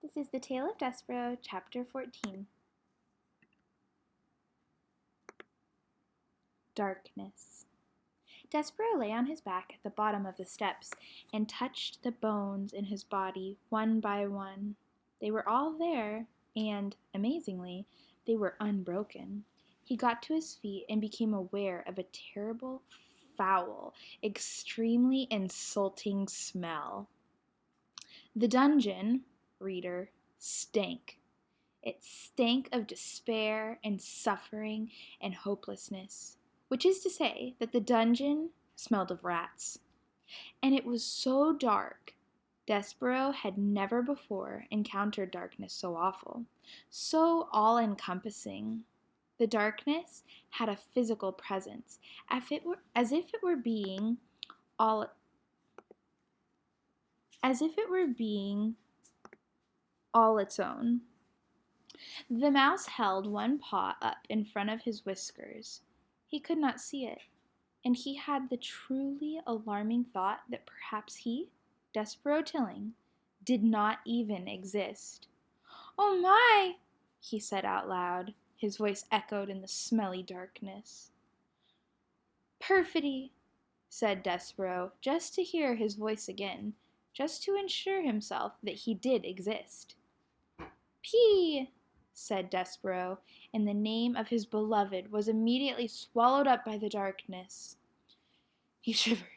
This is the Tale of Despereaux, Chapter 14. Darkness. Despereaux lay on his back at the bottom of the steps and touched the bones in his body one by one. They were all there, and, amazingly, they were unbroken. He got to his feet and became aware of a terrible, foul, extremely insulting smell. The dungeon, reader, stank. It stank of despair and suffering and hopelessness, which is to say that the dungeon smelled of rats. And it was so dark. Despereaux had never before encountered darkness so awful, so all-encompassing. The darkness had a physical presence, as if it were being all its own. The mouse held one paw up in front of his whiskers. He could not see it, and he had the truly alarming thought that perhaps he, Despereaux Tilling, did not even exist. "Oh my!" he said out loud. His voice echoed in the smelly darkness. "Perfidy," said Despereaux, just to hear his voice again, just to ensure himself that he did exist. "Pee," said Despereaux, and the name of his beloved was immediately swallowed up by the darkness. He shivered.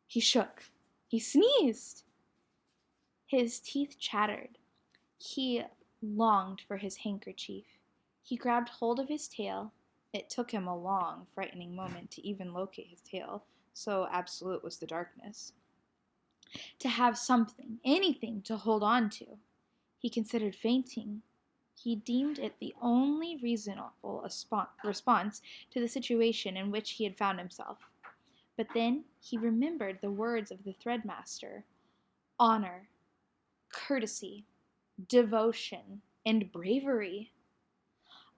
He shook. He sneezed. His teeth chattered. He longed for his handkerchief. He grabbed hold of his tail. It took him a long, frightening moment to even locate his tail, so absolute was the darkness. To have something, anything, to hold on to. He considered fainting. He deemed it the only reasonable response to the situation in which he had found himself. But then he remembered the words of the threadmaster: honor, courtesy, devotion, and bravery.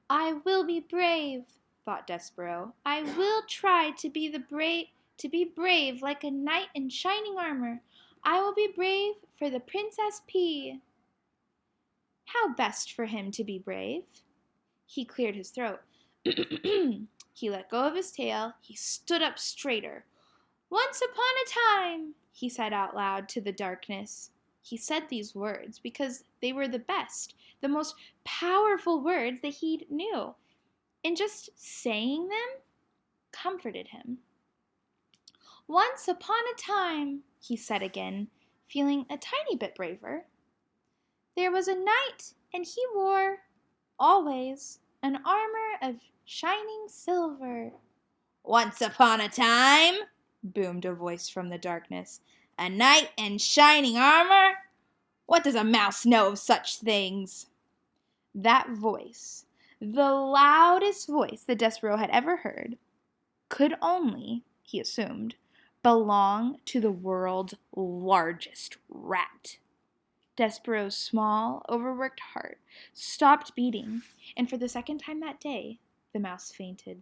"I will be brave," thought Despereaux. "I will try to be brave like a knight in shining armor. I will be brave for the Princess P." How best for him to be brave? He cleared his throat. He let go of his tail. He stood up straighter. "Once upon a time," he said out loud to the darkness. He said these words because they were the best, the most powerful words that he knew. And just saying them comforted him. "Once upon a time," he said again, feeling a tiny bit braver, "there was a knight, and he wore, always, an armor of shining silver." "Once upon a time," boomed a voice from the darkness, "a knight in shining armor? What does a mouse know of such things?" That voice, the loudest voice that Despereaux had ever heard, could only, he assumed, belong to the world's largest rat. Despereaux's small, overworked heart stopped beating, and for the second time that day, the mouse fainted.